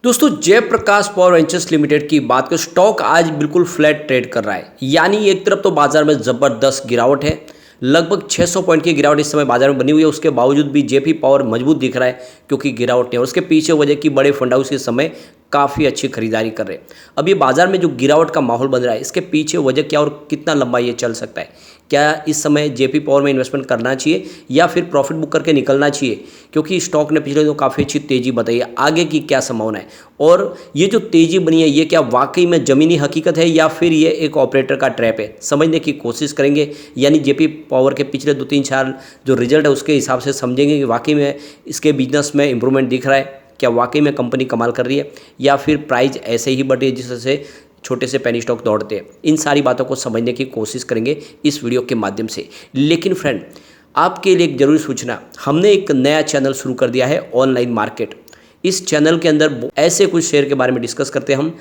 दोस्तों Jayaprakash power ventures limited की बात करें, स्टॉक आज बिल्कुल फ्लैट ट्रेड कर रहा है। यानी एक तरफ तो बाजार में ज़बरदस्त गिरावट है, लगभग 600 पॉइंट की गिरावट इस समय बाजार में बनी हुई है। उसके बावजूद भी जेपी पावर मजबूत दिख रहा है क्योंकि गिरावट नहीं है और उसके पीछे वजह की बड़े फंड हाउस इस समय काफ़ी अच्छी खरीदारी कर रहे हैं। अब ये बाजार में जो गिरावट का माहौल बन रहा है, इसके पीछे वजह क्या और कितना लंबा ये चल सकता है? क्या इस समय जेपी पावर में इन्वेस्टमेंट करना चाहिए या फिर प्रॉफिट बुक करके निकलना चाहिए? क्योंकि स्टॉक ने पिछले दिनों काफ़ी अच्छी तेज़ी बताई है, आगे की क्या संभावना है? और ये जो तेज़ी बनी है, ये क्या वाकई में ज़मीनी हकीकत है या फिर ये एक ऑपरेटर का ट्रैप है? समझने की कोशिश करेंगे। यानी जेपी पावर के पिछले 2-3 4 जो रिजल्ट है उसके हिसाब से समझेंगे कि वाकई में इसके बिजनेस में इंप्रूवमेंट दिख रहा है, क्या वाकई में कंपनी कमाल कर रही है या फिर प्राइस ऐसे ही बढ़ रही है जिससे छोटे से पेनी स्टॉक दौड़ते हैं। इन सारी बातों को समझने की कोशिश करेंगे इस वीडियो के माध्यम से। लेकिन फ्रेंड, आपके लिए एक ज़रूरी सूचना, हमने एक नया चैनल शुरू कर दिया है, ऑनलाइन मार्केट। इस चैनल के अंदर ऐसे कुछ शेयर के बारे में डिस्कस करते हैं हम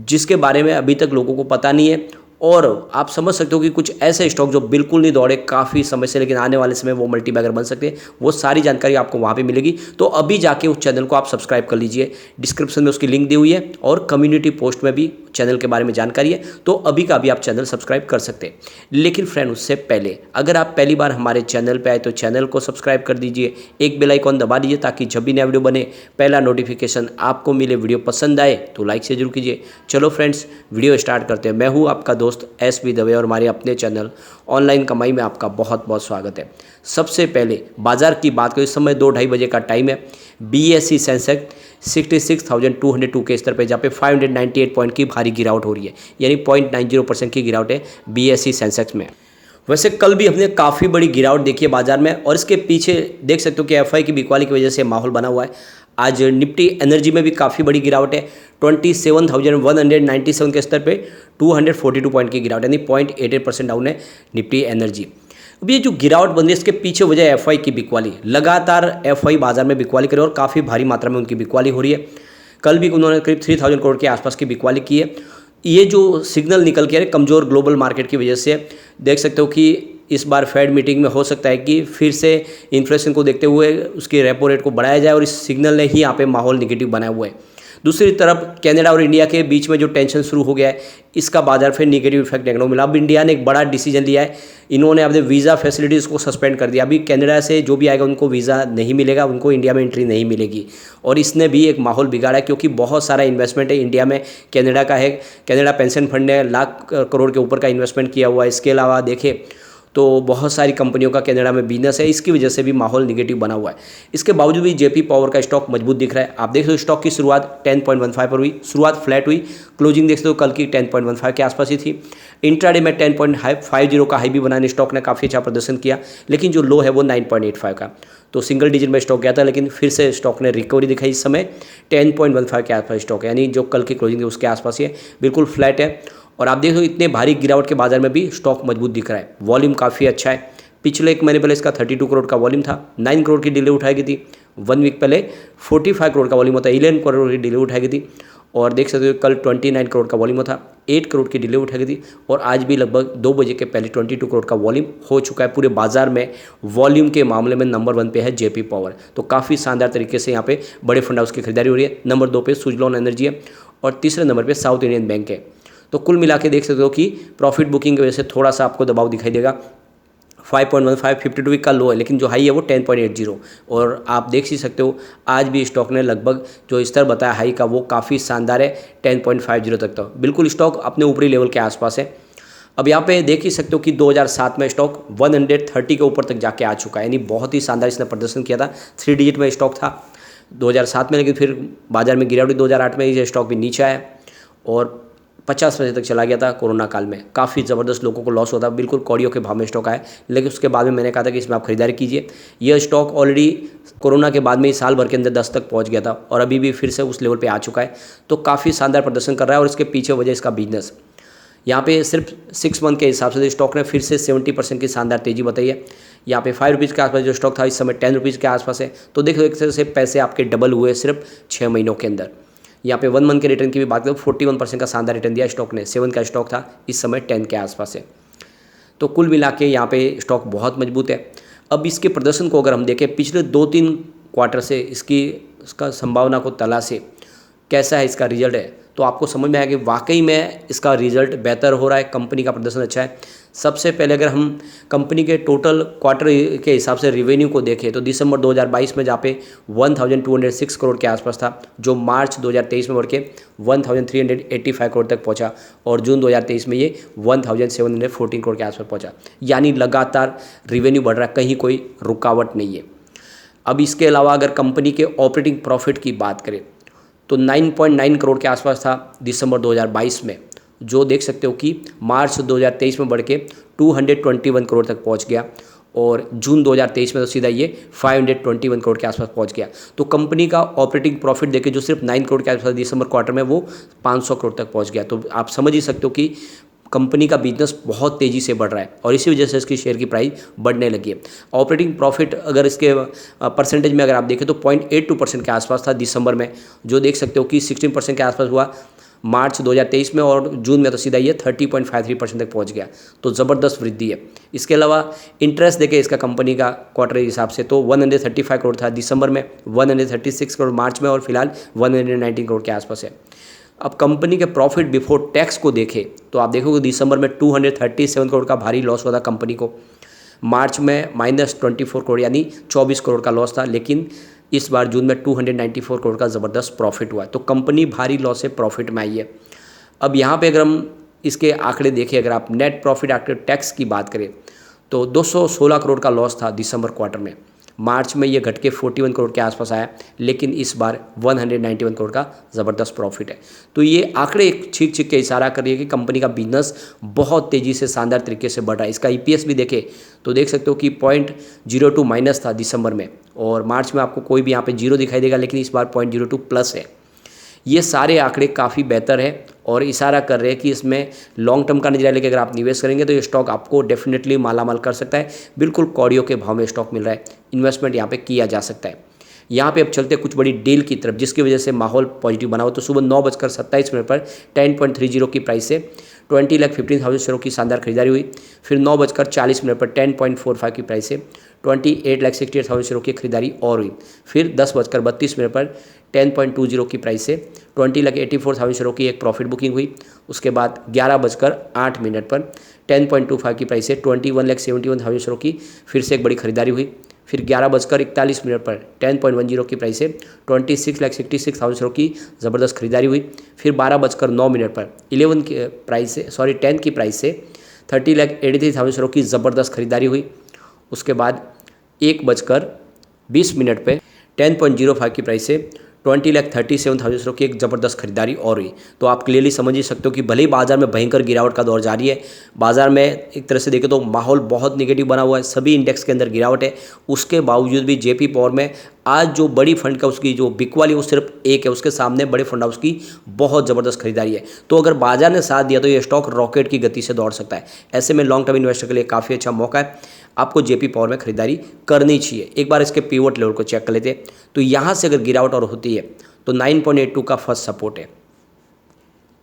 जिसके बारे में अभी तक लोगों को पता नहीं है, और आप समझ सकते हो कि कुछ ऐसे स्टॉक जो बिल्कुल नहीं दौड़े काफ़ी समय से, लेकिन आने वाले समय वो मल्टीबैगर बन सकते हैं। वो सारी जानकारी आपको वहाँ पे मिलेगी। तो अभी जाके उस चैनल को आप सब्सक्राइब कर लीजिए, डिस्क्रिप्शन में उसकी लिंक दी हुई है और कम्युनिटी पोस्ट में भी चैनल के बारे में जानकारी है। तो अभी का अभी आप चैनल सब्सक्राइब कर सकते हैं। लेकिन फ्रेंड, उससे पहले अगर आप पहली बार हमारे चैनल पर आए तो चैनल को सब्सक्राइब कर दीजिए, एक बेल आइकॉन दबा दीजिए ताकि जब भी नया वीडियो बने पहला नोटिफिकेशन आपको मिले। वीडियो पसंद आए तो लाइक से जरूर कीजिए। चलो फ्रेंड्स, वीडियो स्टार्ट करते हैं। मैं हूँ आपका दोस्त एस.बी. दवे और हमारे अपने चैनल ऑनलाइन कमाई में आपका बहुत बहुत स्वागत है। सबसे पहले बाजार की बात करें, इस समय 2-2:30 बजे का टाइम है। BSE सेंसेक्स 66,202 के स्तर पे, जहाँ पे 598 पॉइंट की भारी गिरावट हो रही है, यानी 0.90% की गिरावट है BSE सेंसेक्स में। वैसे कल भी हमने काफ़ी बड़ी गिरावट देखी है बाजार में और इसके पीछे देख सकते हो कि एफआई की बिकवाली की वजह से माहौल बना हुआ है। आज निफ्टी एनर्जी में भी काफ़ी बड़ी गिरावट है, 27,197 के स्तर पे 242 पॉइंट की गिरावट, यानी 0.88% डाउन है निफ्टी एनर्जी। अब ये जो गिरावट बन रही है इसके पीछे वजह एफआई की बिकवाली। लगातार एफआई बाजार में बिकवाली करे और काफ़ी भारी मात्रा में उनकी बिकवाली हो रही है। कल भी उन्होंने करीब 3,000 करोड़ के आसपास की बिकवाली की है। ये जो सिग्नल निकल के आ रहे कमज़ोर ग्लोबल मार्केट की वजह से, देख सकते हो कि इस बार फेड मीटिंग में हो सकता है कि फिर से इन्फ्लेशन को देखते हुए उसकी रेपो रेट को बढ़ाया जाए और इस सिग्नल ने ही यहाँ पे माहौल निगेटिव बनाया हुआ है। दूसरी तरफ कनाडा और इंडिया के बीच में जो टेंशन शुरू हो गया है, इसका बाजार फिर निगेटिव इफेक्ट देखने को मिला। अब इंडिया ने एक बड़ा डिसीजन लिया है, इन्होंने अपने वीज़ा फैसिलिटीज़ को सस्पेंड कर दिया। अभी कनाडा से जो भी आएगा उनको वीज़ा नहीं मिलेगा, उनको इंडिया में एंट्री नहीं मिलेगी। और इसने भी एक माहौल बिगाड़ा है क्योंकि बहुत सारा इन्वेस्टमेंट है इंडिया में, कनाडा का है। कनाडा पेंशन फंड ने लाख करोड़ के ऊपर का इन्वेस्टमेंट किया हुआ है। इसके अलावा देखें तो बहुत सारी कंपनियों का कनाडा में बिजनेस है, इसकी वजह से भी माहौल निगेटिव बना हुआ है। इसके बावजूद भी जेपी पावर का स्टॉक मजबूत दिख रहा है। आप देख सकते हो स्टॉक की शुरुआत 10.15 पर हुई, शुरुआत फ्लैट हुई, क्लोजिंग देख सकते हो कल की 10.15 के आसपास ही थी। इंट्राडे में 10.50 का हाई भी बनाने स्टॉक ने काफ़ी अच्छा प्रदर्शन किया, लेकिन जो लो है वो 9.85 का, तो सिंगल डिजिट में स्टॉक गया था, लेकिन फिर से स्टॉक ने रिकवरी दिखाई। इस समय 10.15 के आसपास स्टॉक है, यानी जो कल की क्लोजिंग है उसके आसपास ही है, बिल्कुल फ्लैट है। और आप देखो इतने भारी गिरावट के बाजार में भी स्टॉक मजबूत दिख रहा है। वॉल्यूम काफ़ी अच्छा है। पिछले एक महीने पहले इसका 32 करोड़ का वॉल्यूम था, 9 करोड़ की डीले उठाई गई थी। 1 वीक पहले 45 करोड़ का वॉल्यूम होता है, 11 करोड़ की डीले उठाई गई थी। और देख सकते हो कल 29 करोड़ का वॉल्यूम था, 8 करोड़ की डीले उठाई गई थी। और आज भी लगभग 2 बजे के पहले 22 करोड़ का वॉल्यूम हो चुका है। पूरे बाजार में वॉल्यूम के मामले में नंबर 1 पे है जेपी पावर, तो काफ़ी शानदार तरीके से यहाँ पे बड़े फंड हाउस की खरीदारी हो रही है। नंबर 2 पे सुजलॉन एनर्जी है और तीसरे नंबर पर साउथ इंडियन बैंक है। तो कुल मिला के देख सकते हो कि प्रॉफिट बुकिंग की वजह से थोड़ा सा आपको दबाव दिखाई देगा। 5.15 52 वीक का लो है, लेकिन जो हाई है वो 10.80। और आप देख ही सकते हो आज भी स्टॉक ने लगभग जो स्तर बताया हाई का वो काफ़ी शानदार है, 10.50 तक। तो बिल्कुल स्टॉक अपने ऊपरी लेवल के आसपास है। अब यहाँ पे देख ही सकते हो कि 2007 में स्टॉक 130 के ऊपर तक जाके आ चुका है, यानी बहुत ही शानदार इसने प्रदर्शन किया था। 3 डिजिट में स्टॉक था 2007 में, लेकिन फिर बाजार में गिरावट 2008 में ये स्टॉक भी नीचे आया और 50% तक चला गया था। कोरोना काल में काफ़ी ज़बरदस्त लोगों को लॉस होता, बिल्कुल कौड़ियों के भाव में स्टॉक आया। लेकिन उसके बाद में मैंने कहा था कि इसमें आप खरीदारी कीजिए। यह स्टॉक ऑलरेडी कोरोना के बाद में ही साल भर के अंदर 10 तक पहुंच गया था और अभी भी फिर से उस लेवल पे आ चुका है, तो काफ़ी शानदार प्रदर्शन कर रहा है। और इसके पीछे वजह इसका बिजनेस, यहाँ पे सिर्फ 6 मंथ के हिसाब से स्टॉक ने फिर से 70% की शानदार तेज़ी बताई है। यहाँ पे 5 रुपीज़ के आसपास जो स्टॉक था इस समय 10 रुपीज़ के आसपास है। तो देखो एक तरह से पैसे आपके डबल हुए सिर्फ 6 महीनों के अंदर। यहाँ पे 1 मंथ के रिटर्न की भी बात करें, 41% का शानदार रिटर्न दिया स्टॉक ने। 7 का स्टॉक था, इस समय 10 के आसपास है। तो कुल मिला के यहाँ पे स्टॉक बहुत मजबूत है। अब इसके प्रदर्शन को अगर हम देखें पिछले 2-3 क्वार्टर से इसका संभावना को तलाशे कैसा है इसका रिजल्ट है, तो आपको समझ में आएगा कि वाकई में इसका रिजल्ट बेहतर हो रहा है, कंपनी का प्रदर्शन अच्छा है। सबसे पहले अगर हम कंपनी के टोटल क्वार्टर के हिसाब से रेवेन्यू को देखें तो दिसंबर 2022 में जहाँ पे 1206 करोड़ के आसपास था, जो मार्च 2023 में बढ़ के 1385 करोड़ तक पहुँचा और जून 2023 में ये 1714 करोड़ के आसपास पहुँचा। यानी लगातार रेवेन्यू बढ़ रहा है, कहीं कोई रुकावट नहीं है। अब इसके अलावा अगर कंपनी के ऑपरेटिंग प्रॉफिट की बात करें तो 9.9 करोड़ के आसपास था दिसंबर 2022 में, जो देख सकते हो कि मार्च 2023 में बढ़ के 221 करोड़ तक पहुंच गया और जून 2023 में तो सीधा ये 521 करोड़ के आसपास पहुंच गया। तो कंपनी का ऑपरेटिंग प्रॉफिट देखे जो सिर्फ 9 करोड़ के आसपास दिसंबर क्वार्टर में वो 500 करोड़ तक पहुंच गया। तो आप समझ ही सकते हो कि कंपनी का बिजनेस बहुत तेज़ी से बढ़ रहा है और इसी वजह से इसकी शेयर की प्राइस बढ़ने लगी है। ऑपरेटिंग प्रॉफिट अगर इसके परसेंटेज में अगर आप देखें तो 0.82% के आसपास था दिसंबर में, जो देख सकते हो कि 16% के आसपास हुआ मार्च 2023 में और जून में तो सीधा ये 30.53% तक पहुंच गया। तो ज़बरदस्त वृद्धि है। इसके अलावा इंटरेस्ट देखें इसका कंपनी का क्वार्टर हिसाब से तो 135 करोड़ था दिसंबर में, 136 करोड़ मार्च में और फिलहाल 119 करोड़ के आसपास है। अब कंपनी के प्रॉफिट बिफोर टैक्स को देखें तो आप देखोगे दिसंबर में 237 करोड़ का भारी लॉस हुआ था कंपनी को, मार्च में -24 करोड़ यानी 24 करोड़ का लॉस था, लेकिन इस बार जून में 294 करोड़ का ज़बरदस्त प्रॉफिट हुआ है। तो कंपनी भारी लॉस से प्रॉफिट में आई है। अब यहाँ पे अगर हम इसके आंकड़े देखें, अगर आप नेट प्रॉफिट आफ्टर टैक्स की बात करें तो 216 करोड़ का लॉस था दिसंबर क्वार्टर में, मार्च में ये घट के 41 करोड़ के आसपास आया, लेकिन इस बार 191 करोड़ का ज़बरदस्त प्रॉफिट है। तो ये आंकड़े छीक छीक के इशारा कर रही है कि कंपनी का बिजनेस बहुत तेज़ी से शानदार तरीके से बढ़ रहा है। इसका EPS भी देखें तो देख सकते हो कि 0.02 माइनस था दिसंबर में और मार्च में आपको कोई भी यहाँ पे 0 दिखाई देगा, लेकिन इस बार 0.02 प्लस है। ये सारे आंकड़े काफ़ी बेहतर है और इशारा कर रहे हैं कि इसमें लॉन्ग टर्म का नजरिया लेकर अगर आप निवेश करेंगे तो ये स्टॉक आपको डेफिनेटली मालामाल कर सकता है। बिल्कुल कौड़ियों के भाव में स्टॉक मिल रहा है, इन्वेस्टमेंट यहाँ पे किया जा सकता है। यहाँ पे अब चलते हैं कुछ बड़ी डील की तरफ, जिसकी वजह से माहौल पॉजिटिव बना हो। तो सुबह 9:27 पर 10.30 की प्राइस से 20,15,000 शेयरों की शानदार खरीदारी हुई। फिर 9:40 पर 10.45 की प्राइस से 28,68,000 शेयरों की खरीदारी और हुई। फिर 10:32 पर 10.20 की प्राइस से 20,84,000 शेयरों की एक प्रॉफिट बुकिंग हुई। उसके बाद 11:08 पर 10.25 की प्राइस से 21,71,000 शेयरों की फिर से एक बड़ी खरीदारी हुई। फिर 11:41 पर 10.10 की प्राइस से 26,66,000 शेयरों की ज़बरदस्त खरीदारी हुई। फिर 12:09 पर 10 की प्राइस से 30,83,000 शेयरों की ज़बरदस्त खरीदारी हुई। उसके बाद 1:20 पे 10.05 की प्राइस से 20,37,000 शेयरों की एक ज़बरदस्त खरीदारी और हुई। तो आप क्लियरली समझ ही सकते हो कि भले ही बाजार में भयंकर गिरावट का दौर जारी है, बाजार में एक तरह से देखें तो माहौल बहुत नेगेटिव बना हुआ है, सभी इंडेक्स के अंदर गिरावट है, उसके बावजूद भी JP पावर में आज जो बड़ी फंड का उसकी जो बिक वाली वो सिर्फ एक है, उसके सामने बड़े फंड हाउस की बहुत ज़बरदस्त खरीदारी है। तो अगर बाजार ने साथ दिया तो ये स्टॉक रॉकेट की गति से दौड़ सकता है। ऐसे में लॉन्ग टर्म इन्वेस्टर के लिए काफ़ी अच्छा मौका है, आपको JP पावर में खरीदारी करनी चाहिए। एक बार इसके पिवट लेवल को चेक कर लेते हैं तो यहाँ से अगर गिरावट और होती है तो 9.82 का फर्स्ट सपोर्ट है।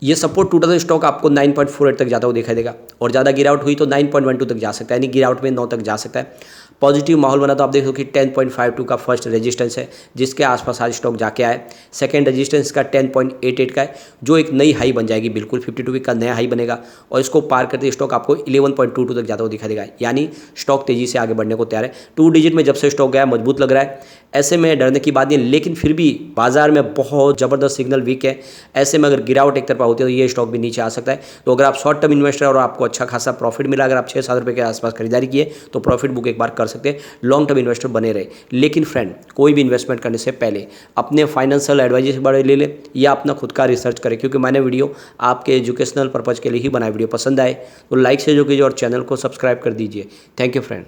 ये सपोर्ट टूटा तो स्टॉक आपको 9.48 तक जाता हुआ दिखाई देगा और ज़्यादा गिरावट हुई तो 9.12 तक जा सकता है, यानी गिरावट में 9 तक जा सकता है। पॉजिटिव माहौल बना तो आप देखो कि 10.52 का फर्स्ट रेजिस्टेंस है, जिसके आसपास आज स्टॉक जाके आए। सेकंड रेजिस्टेंस का 10.88 का है, जो एक नई हाई बन जाएगी, बिल्कुल 52 वीक का नया हाई बनेगा और इसको पार करते स्टॉक आपको 11.22 तक जाता हुआ दिखाई देगा, यानी स्टॉक तेज़ी से आगे बढ़ने को तैयार है। 2 डिजिट में जब से स्टॉक गया मजबूत लग रहा है, ऐसे में डरने की बात नहीं, लेकिन फिर भी बाजार में बहुत ज़बरदस्त सिग्नल वीक है। ऐसे में अगर गिरावट एक तरफा होती है तो ये स्टॉक भी नीचे आ सकता है। तो अगर आप शॉर्ट टर्म इन्वेस्टर और आपको अच्छा खासा प्रॉफिट मिला, अगर आप 6-7 रुपये के आसपास खरीदारी किए तो प्रॉफिट बुक एक बार कर सकते हैं, लॉन्ग टर्म इन्वेस्टर बने रहे। लेकिन फ्रेंड, कोई भी इन्वेस्टमेंट करने से पहले अपने फाइनेंशियल एडवाइजर से बड़े ले ले या अपना खुद का रिसर्च करें, क्योंकि मैंने वीडियो आपके एजुकेशनल पर्पज़ के लिए ही बनाई। वीडियो पसंद आए तो लाइक से जो कीजिए और चैनल को सब्सक्राइब कर दीजिए। Thank you friend.